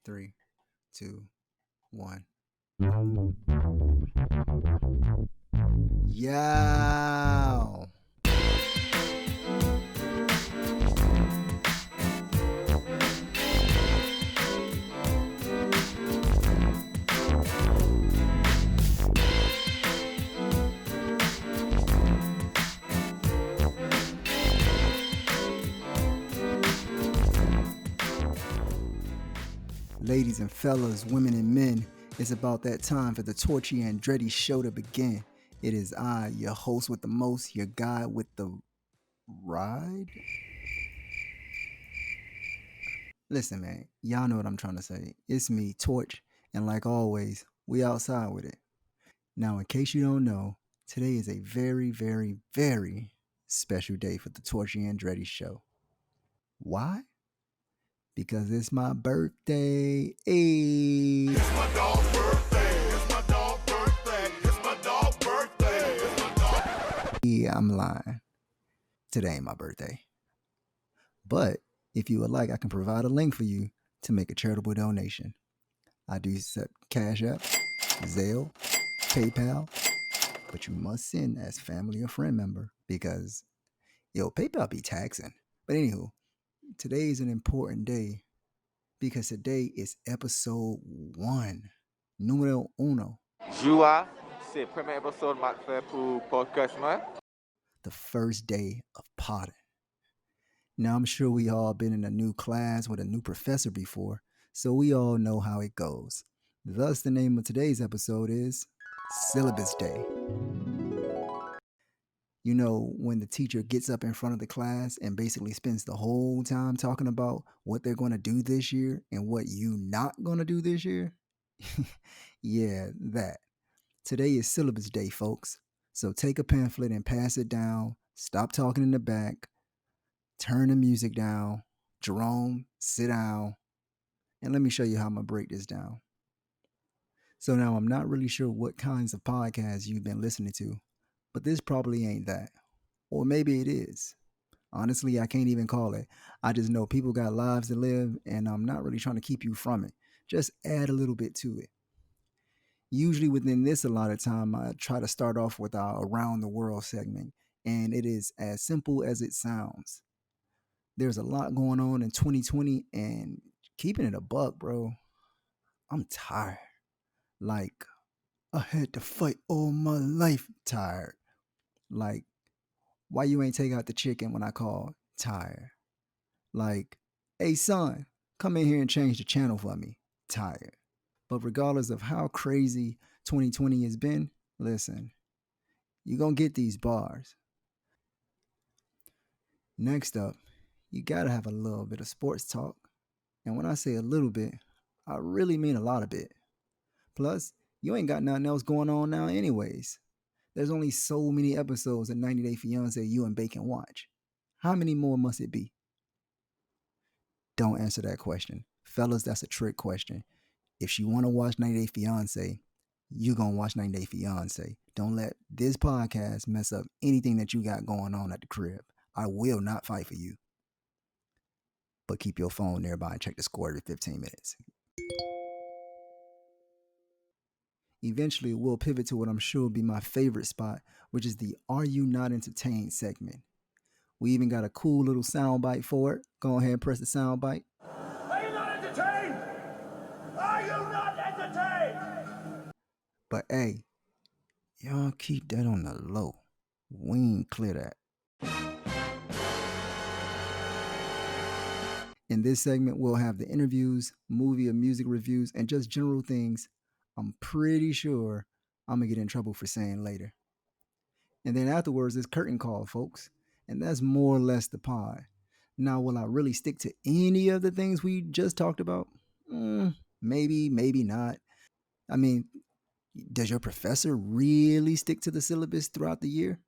Three, two, one. Yow. Ladies and fellas, women and men, it's about that time for the Torchy Andretti show to begin. It is I, your host with the most, your guy with the ride. Listen, man, y'all know what I'm trying to say. It's me, Torch, and like always, we outside with it. Now, in case you don't know, today is a very, very, very special day for the Torchy Andretti show. Why? Because it's my birthday. Hey. It's my dog's birthday. It's my dog's birthday. It's my dog's birthday. It's my dog. Yeah, I'm lying. Today ain't my birthday. But if you would like, I can provide a link for you to make a charitable donation. I do accept Cash App, Zelle, PayPal, but you must send as family or friend member because, PayPal be taxing. But anywho, today is an important day because today is episode 1, numero uno, Joie, c'est le premier épisode maintenant pour podcast, man. the first day of poddin. Now, I'm sure we all been in a new class with a new professor before, so we all know how it goes. Thus, the name of today's episode is Syllabus Day. You know, when the teacher gets up in front of the class and basically spends the whole time talking about what they're going to do this year and what you not going to do this year? Yeah, that. Today is Syllabus Day, folks. So take a pamphlet and pass it down. Stop talking in the back. Turn the music down. Jerome, sit down. And let me show you how I'm going to break this down. So now I'm not really sure what kinds of podcasts you've been listening to, but this probably ain't that. Or maybe it is. Honestly, I can't even call it. I just know people got lives to live, and I'm not really trying to keep you from it. Just add a little bit to it. Usually within this allotted time, I try to start off with our Around the World segment, and it is as simple as it sounds. There's a lot going on in 2020, and keeping it a buck, bro, I'm tired. Like, I had to fight all my life tired. Like, why you ain't take out the chicken when I called tired? Like, hey son, come in here and change the channel for me. Tired. But regardless of how crazy 2020 has been, listen, you're going to get these bars. Next up, you got to have a little bit of sports talk. And when I say a little bit, I really mean a lot of it. Plus, you ain't got nothing else going on now anyways. There's only so many episodes of 90 Day Fiancé you and Bae can watch. How many more must it be? Don't answer that question. Fellas, that's a trick question. If she want to watch 90 Day Fiancé, you going to watch 90 Day Fiancé. Don't let this podcast mess up anything that you got going on at the crib. I will not fight for you. But keep your phone nearby and check the score every 15 minutes. Eventually, we'll pivot to what I'm sure will be my favorite spot, which is the Are You Not Entertained segment. We even got a cool little soundbite for it. Go ahead and press the soundbite. Are you not entertained? Are you not entertained? But hey, y'all keep that on the low. We ain't clear that. In this segment, we'll have the interviews, movie and music reviews, and just general things I'm pretty sure I'm going to get in trouble for saying later. And then afterwards, it's curtain call, folks. And that's more or less the pod. Now, will I really stick to any of the things we just talked about? Maybe, maybe not. I mean, does your professor really stick to the syllabus throughout the year?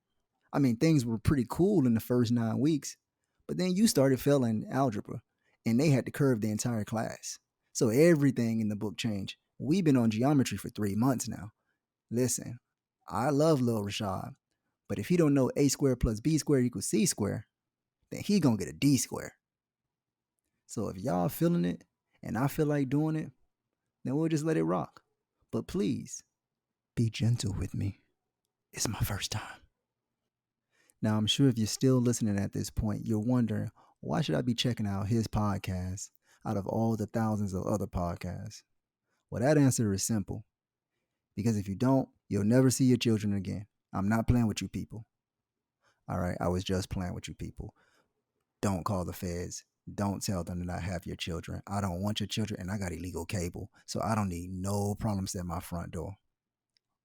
I mean, things were pretty cool in the first 9 weeks, but then you started failing algebra, and they had to curve the entire class. So everything in the book changed. We've been on geometry for 3 months now. Listen, I love Lil Rashad, but if he don't know a squared plus b squared equals c squared, then he gonna get a d squared. So if y'all feeling it and I feel like doing it, then we'll just let it rock. But please, be gentle with me. It's my first time. Now, I'm sure if you're still listening at this point, you're wondering, why should I be checking out his podcast out of all the thousands of other podcasts? Well, that answer is simple. Because if you don't, you'll never see your children again. I'm not playing with you people. All right, I was just playing with you people. Don't call the feds. Don't tell them to not have your children. I don't want your children, and I got illegal cable, so I don't need no problems at my front door.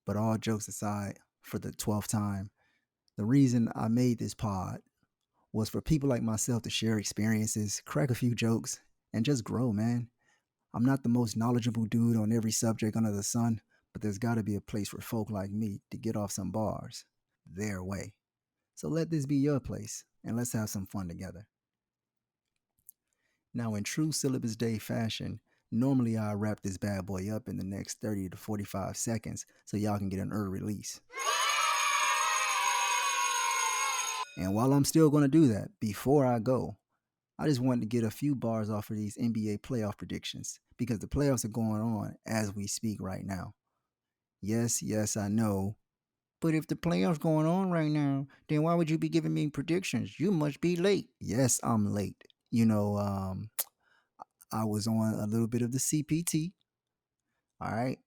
But all jokes aside, for the 12th time, the reason I made this pod was for people like myself to share experiences, crack a few jokes, and just grow, man. I'm not the most knowledgeable dude on every subject under the sun, but there's got to be a place for folk like me to get off some bars their way. So let this be your place, and let's have some fun together. Now, in true Syllabus Day fashion, normally I wrap this bad boy up in the next 30 to 45 seconds so y'all can get an early release. And while I'm still going to do that, before I go, I just wanted to get a few bars off of these NBA playoff predictions because the playoffs are going on as we speak right now. Yes, I know. But if the playoffs going on right now, then why would you be giving me predictions? You must be late. Yes, I'm late. I was on a little bit of the CPT. All right.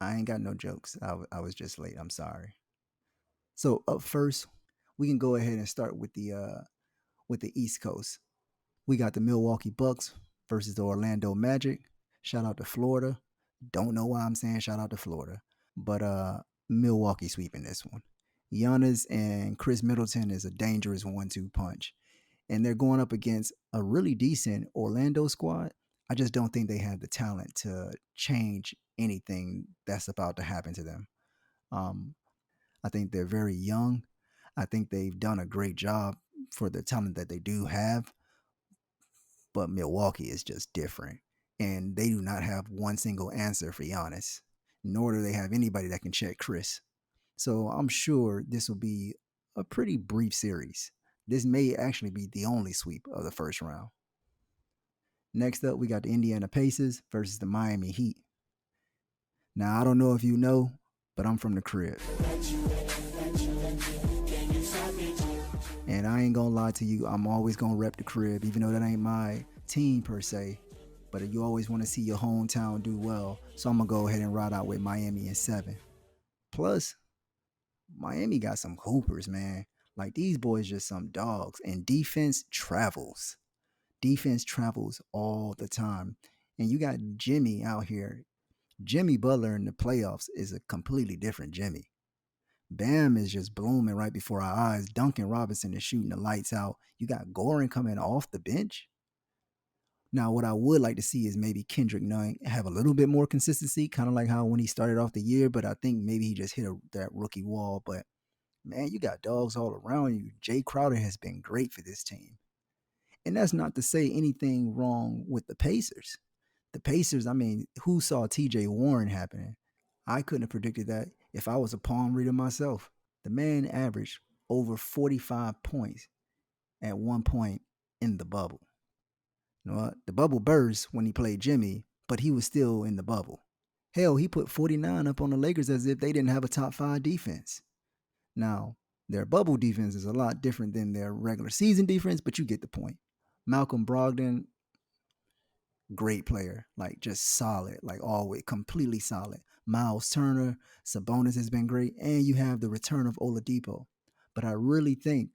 I ain't got no jokes. I was just late. I'm sorry. So up first, we can go ahead and start with the East Coast. We got the Milwaukee Bucks versus the Orlando Magic. Shout out to Florida. Don't know why I'm saying shout out to Florida, but Milwaukee sweeping this one. Giannis and Chris Middleton is a dangerous 1-2 punch, and they're going up against a really decent Orlando squad. I just don't think they have the talent to change anything that's about to happen to them. Um, I think they're very young. I think they've done a great job for the talent that they do have, but Milwaukee is just different. And they do not have one single answer for Giannis, nor do they have anybody that can check Chris. So I'm sure this will be a pretty brief series. This may actually be the only sweep of the first round. Next up, we got the Indiana Pacers versus the Miami Heat. Now, I don't know if you know, but I'm from the crib. And I ain't gonna lie to you, I'm always gonna rep the crib, even though that ain't my team per se. But you always want to see your hometown do well. So I'm gonna go ahead and ride out with Miami in 7. Plus, Miami got some hoopers, man. Like these boys just some dogs. And defense travels. Defense travels all the time. And you got Jimmy out here. Jimmy Butler in the playoffs is a completely different Jimmy. Bam is just blooming right before our eyes. Duncan Robinson is shooting the lights out. You got Goran coming off the bench. Now, what I would like to see is maybe Kendrick Nunn have a little bit more consistency, kind of like how when he started off the year, but I think maybe he just hit that rookie wall. But man, you got dogs all around you. Jay Crowder has been great for this team. And that's not to say anything wrong with the Pacers. The Pacers, I mean, who saw TJ Warren happening? I couldn't have predicted that if I was a palm reader myself. The man averaged over 45 points at one point in the bubble. You know what? The bubble burst when he played Jimmy, but he was still in the bubble. Hell, he put 49 up on the Lakers as if they didn't have a top 5 defense. Now, their bubble defense is a lot different than their regular season defense, but you get the point. Malcolm Brogdon, great player, like just solid, like always, completely solid. Miles Turner, Sabonis has been great, and you have the return of Oladipo. But I really think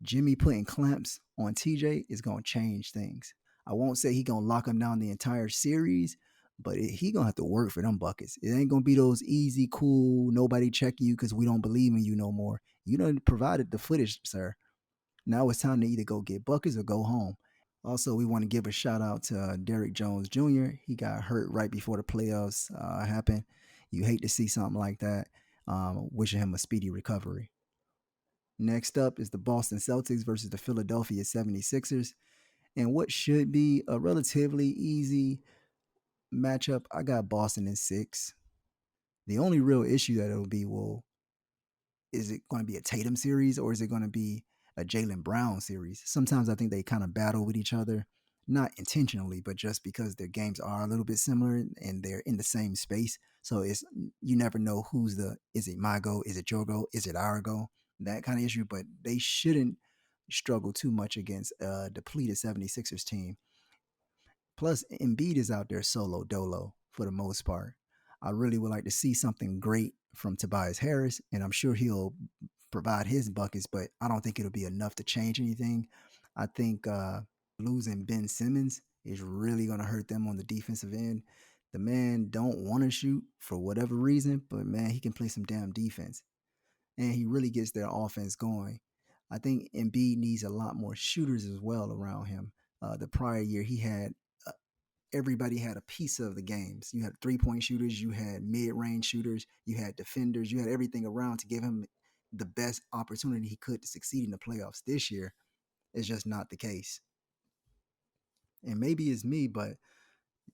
Jimmy putting clamps on TJ is going to change things. I won't say he going to lock him down the entire series, but he going to have to work for them buckets. It ain't going to be those easy, cool, nobody checking you because we don't believe in you no more. You done provided the footage, sir. Now it's time to either go get buckets or go home. Also, we want to give a shout out to Derrick Jones Jr. He got hurt right before the playoffs happened. You hate to see something like that. Wishing him a speedy recovery. Next up is the Boston Celtics versus the Philadelphia 76ers. And what should be a relatively easy matchup, I got Boston in 6. The only real issue that it'll be, well, is it going to be a Tatum series or is it going to be a Jaylen Brown series? Sometimes I think they kind of battle with each other. not intentionally, but just because their games are a little bit similar and they're in the same space. So it's you never know who's the is it my goal, is it your goal, is it our goal, that kind of issue. But they shouldn't struggle too much against a depleted 76ers team. Plus, Embiid is out there solo dolo for the most part. I really would like to see something great from Tobias Harris, and I'm sure he'll provide his buckets, but I don't think it'll be enough to change anything. I think losing Ben Simmons is really going to hurt them on the defensive end. The man don't want to shoot for whatever reason, but man, he can play some damn defense, and he really gets their offense going. I think Embiid needs a lot more shooters as well around him. The prior year, he had everybody had a piece of the games. You had 3-point shooters, you had mid-range shooters, you had defenders, you had everything around to give him the best opportunity he could to succeed in the playoffs. This year, it's just not the case. And maybe it's me, but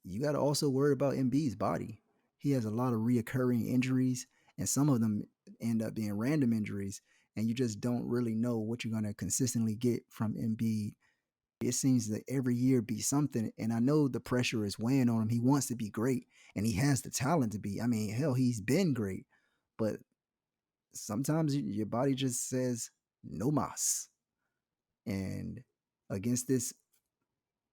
you got to also worry about Embiid's body. He has a lot of reoccurring injuries, and some of them end up being random injuries, and you just don't really know what you're going to consistently get from Embiid. It seems that every year be something, and I know the pressure is weighing on him. He wants to be great, and he has the talent to be. I mean, hell, he's been great, but sometimes your body just says no mas. And against this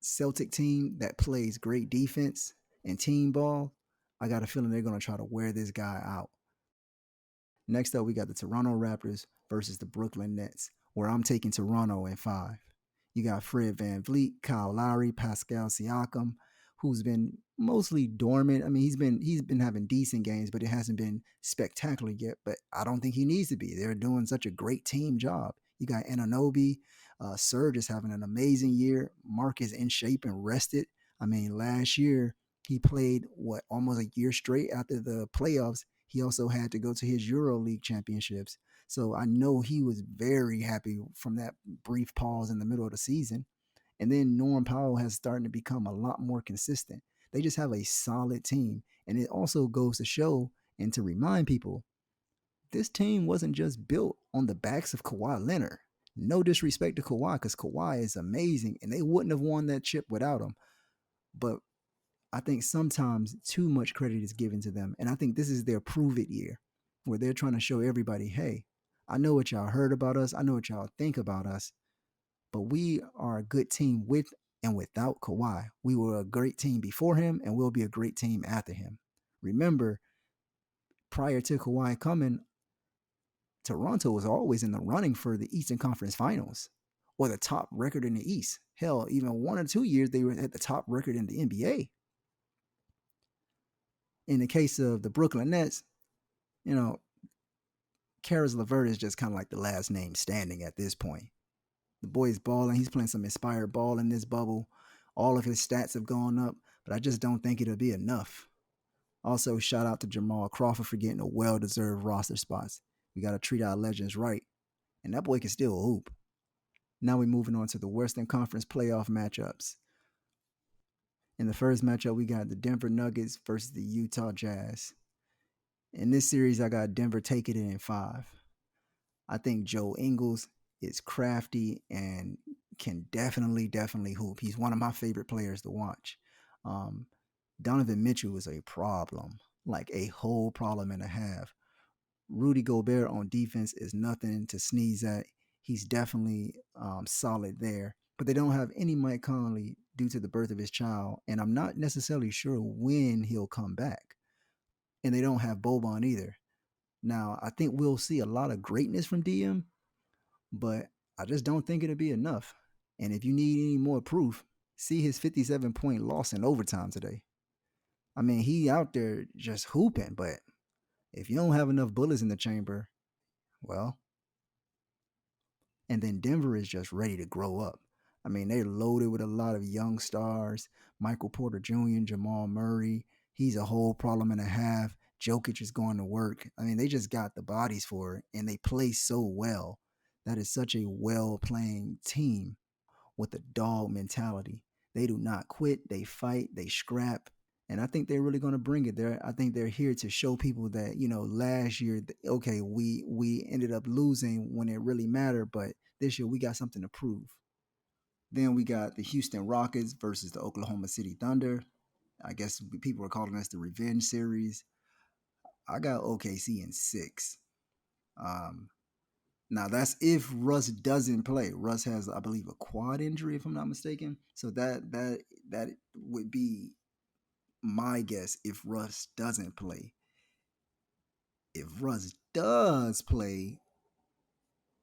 Celtic team that plays great defense and team ball, I got a feeling they're going to try to wear this guy out. Next up, we got the Toronto Raptors versus the Brooklyn Nets, where I'm taking Toronto in 5. You got Fred VanVleet, Kyle Lowry, Pascal Siakam, who's been mostly dormant. I mean, he's been having decent games, but it hasn't been spectacular yet. But I don't think he needs to be. They're doing such a great team job. You got Ananobi. Serge is having an amazing year. Mark is in shape and rested. I mean, last year he played almost a year straight after the playoffs. He also had to go to his Euro League championships. So I know he was very happy from that brief pause in the middle of the season. And then Norm Powell has started to become a lot more consistent. They just have a solid team. And it also goes to show and to remind people this team wasn't just built on the backs of Kawhi Leonard. No disrespect to Kawhi, because Kawhi is amazing and they wouldn't have won that chip without him. But I think sometimes too much credit is given to them. And I think this is their prove it year where they're trying to show everybody, hey, I know what y'all heard about us. I know what y'all think about us, but we are a good team with and without Kawhi. We were a great team before him and we'll be a great team after him. Remember, prior to Kawhi coming, Toronto was always in the running for the Eastern Conference Finals or the top record in the East. Hell, even 1 or 2 years, they were at the top record in the NBA. In the case of the Brooklyn Nets, you know, Karis LeVert is just kind of like the last name standing at this point. The boy is balling. He's playing some inspired ball in this bubble. All of his stats have gone up, but I just don't think it'll be enough. Also, shout out to Jamal Crawford for getting a well-deserved roster spots. We got to treat our legends right, and that boy can still hoop. Now we're moving on to the Western Conference playoff matchups. In the first matchup, we got the Denver Nuggets versus the Utah Jazz. In this series, I got Denver taking it in 5. I think Joe Ingles is crafty and can definitely hoop. He's one of my favorite players to watch. Um, Donovan Mitchell is a problem, like a whole problem and a half. Rudy Gobert on defense is nothing to sneeze at. He's definitely solid there. But they don't have any Mike Conley due to the birth of his child, and I'm not necessarily sure when he'll come back. And they don't have Boban either. Now, I think we'll see a lot of greatness from DM, but I just don't think it'll be enough. And if you need any more proof, see his 57-point loss in overtime today. I mean, he out there just hooping, but if you don't have enough bullets in the chamber, well, and then Denver is just ready to grow up. I mean, they're loaded with a lot of young stars. Michael Porter Jr., Jamal Murray, he's a whole problem and a half. Jokic is going to work. I mean, they just got the bodies for it, and they play so well. That is such a well-playing team with a dog mentality. They do not quit. They fight. They scrap. And I think they're really going to bring it there. I think they're here to show people that, last year, okay, we ended up losing when it really mattered, but this year we got something to prove. Then we got the Houston Rockets versus the Oklahoma City Thunder. I guess people are calling this the revenge series. I got OKC in 6. Um, Now that's if Russ doesn't play. Russ has, I believe, a quad injury, if I'm not mistaken. So that would be my guess if Russ doesn't play. If Russ does play,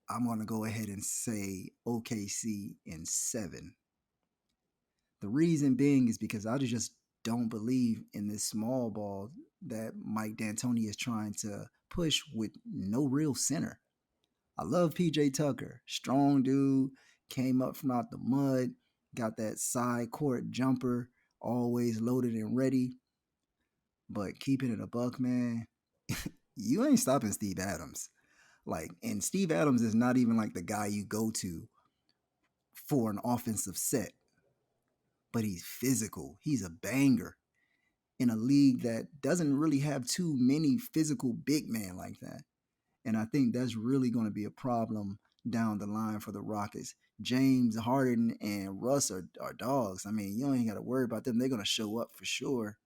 I'm gonna go ahead and say OKC in 7. The reason being is because I just don't believe in this small ball that Mike D'Antoni is trying to push with no real center. I love PJ Tucker. Strong dude, came up from out the mud, got that side court jumper, always loaded and ready. But keeping it a buck, man, you ain't stopping Steve Adams. Like, and Steve Adams is not even like the guy you go to for an offensive set, but he's physical. He's a banger in a league that doesn't really have too many physical big men like that. And I think that's really going to be a problem down the line for the Rockets. James Harden and Russ are dogs. I mean, you don't even got to worry about them. They're going to show up for sure.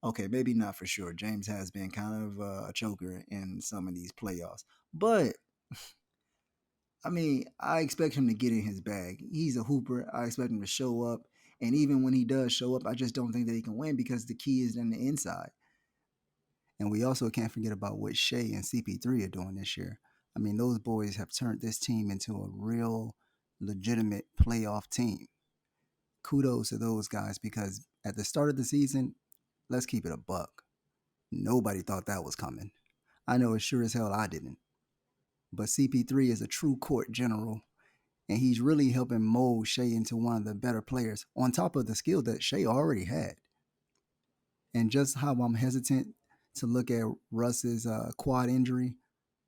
Okay, maybe not for sure. James has been kind of a choker in some of these playoffs. But, I mean, I expect him to get in his bag. He's a hooper. I expect him to show up. And even when he does show up, I just don't think that he can win because the key is in the inside. And we also can't forget about what Shea and CP3 are doing this year. I mean, those boys have turned this team into a real legitimate playoff team. Kudos to those guys because at the start of the season, let's keep it a buck. Nobody thought that was coming. I know as sure as hell I didn't. But CP3 is a true court general, and he's really helping mold Shea into one of the better players on top of the skill that Shea already had. And just how I'm hesitant to look at Russ's quad injury,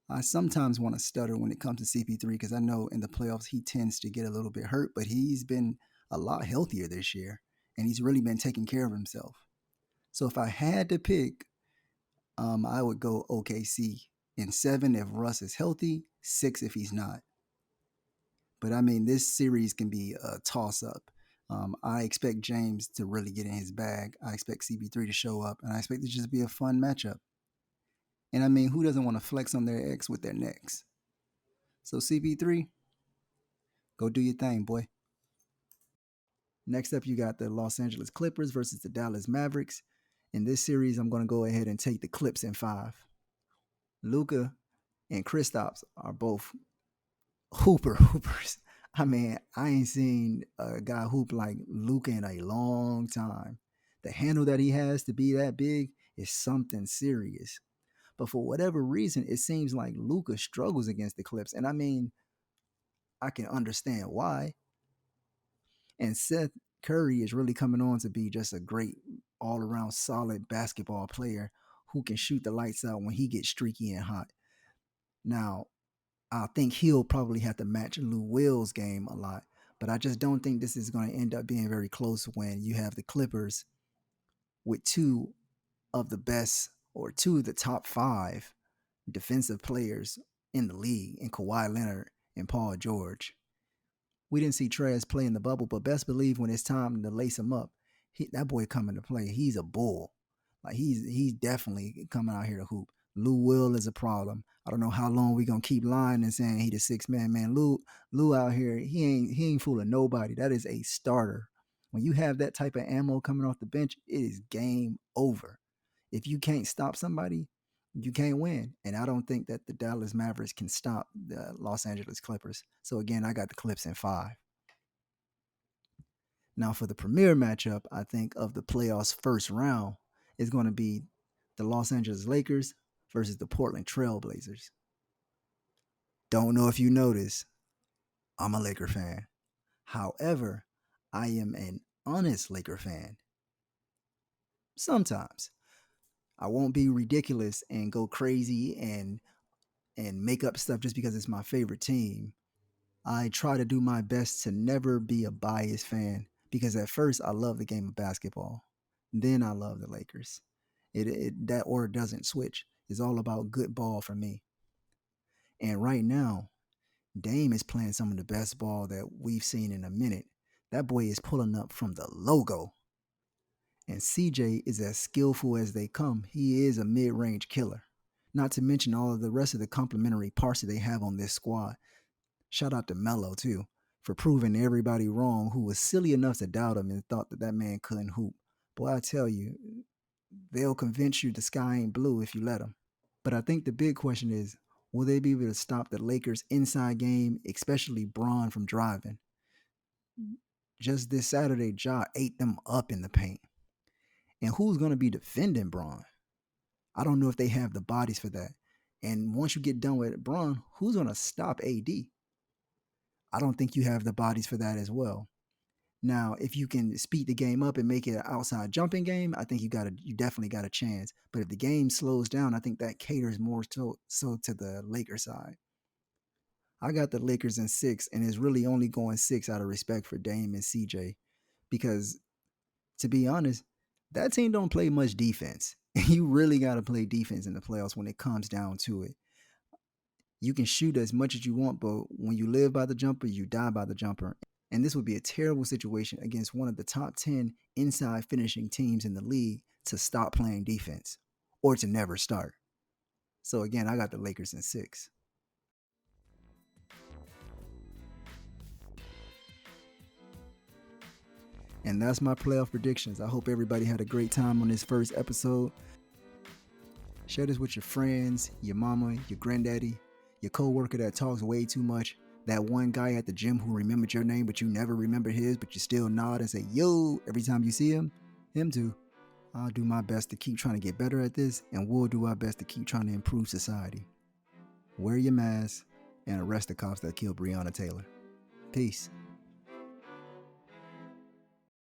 I sometimes want to stutter when it comes to CP3 because I know in the playoffs he tends to get a little bit hurt, but he's been a lot healthier this year and he's really been taking care of himself. So if I had to pick, I would go OKC in 7 if Russ is healthy, 6 if he's not. But I mean, this series can be a toss up. I expect James to really get in his bag. I expect CP3 to show up, and I expect it to just be a fun matchup. And I mean, who doesn't want to flex on their ex with their necks? So CP3, go do your thing, boy. Next up, you got the Los Angeles Clippers versus the Dallas Mavericks. In this series, I'm going to go ahead and take the Clips in 5. Luca and Kristaps are both hoopers. I mean, I ain't seen a guy hoop like Luca in a long time. The handle that he has to be that big is something serious. But for whatever reason, it seems like Luca struggles against the Clips. And I mean, I can understand why. And Seth Curry is really coming on to be just a great all around solid basketball player who can shoot the lights out when he gets streaky and hot. Now, I think he'll probably have to match Lou Will's game a lot, but I just don't think this is going to end up being very close when you have the Clippers with two of the best or two of the top 5 defensive players in the league in Kawhi Leonard and Paul George. We didn't see Trez play in the bubble, but best believe when it's time to lace him up, that boy coming to play. He's a bull. Like he's definitely coming out here to hoop. Lou Will is a problem. I don't know how long we gonna keep lying and saying he the 6 man. Man, Lou out here, he ain't fooling nobody. That is a starter. When you have that type of ammo coming off the bench, it is game over. If you can't stop somebody, you can't win. And I don't think that the Dallas Mavericks can stop the Los Angeles Clippers. So again, I got the Clips in 5. Now for the premier matchup, I think of the playoffs first round is going to be the Los Angeles Lakers versus the Portland Trailblazers. Don't know if you noticed, I'm a Laker fan. However, I am an honest Laker fan. Sometimes I won't be ridiculous and go crazy and make up stuff just because it's my favorite team. I try to do my best to never be a biased fan because at first I love the game of basketball. Then I love the Lakers. That order doesn't switch. It's all about good ball for me. And right now, Dame is playing some of the best ball that we've seen in a minute. That boy is pulling up from the logo. And CJ is as skillful as they come. He is a mid range killer. Not to mention all of the rest of the complementary parts that they have on this squad. Shout out to Melo, too, for proving everybody wrong who was silly enough to doubt him and thought that that man couldn't hoop. Boy, I tell you, they'll convince you the sky ain't blue if you let them. But I think the big question is, will they be able to stop the Lakers' inside game, especially Braun from driving? Just this Saturday, Ja ate them up in the paint. And who's going to be defending Braun? I don't know if they have the bodies for that. And once you get done with Braun, who's going to stop AD? I don't think you have the bodies for that as well. Now, if you can speed the game up and make it an outside jumping game, I think you definitely got a chance. But if the game slows down, I think that caters more so to the Lakers side. I got the Lakers in 6, and it's really only going 6 out of respect for Dame and CJ. Because to be honest, that team don't play much defense. You really got to play defense in the playoffs when it comes down to it. You can shoot as much as you want, but when you live by the jumper, you die by the jumper. And this would be a terrible situation against one of the top 10 inside finishing teams in the league to stop playing defense or to never start. So again, I got the Lakers in 6. And that's my playoff predictions. I hope everybody had a great time on this first episode. Share this with your friends, your mama, your granddaddy, your coworker that talks way too much, that one guy at the gym who remembered your name but you never remembered his, but you still nod and say yo every time you see him too. I'll do my best to keep trying to get better at this, and we'll do our best to keep trying to improve society. Wear your mask and arrest the cops that killed Breonna Taylor. Peace.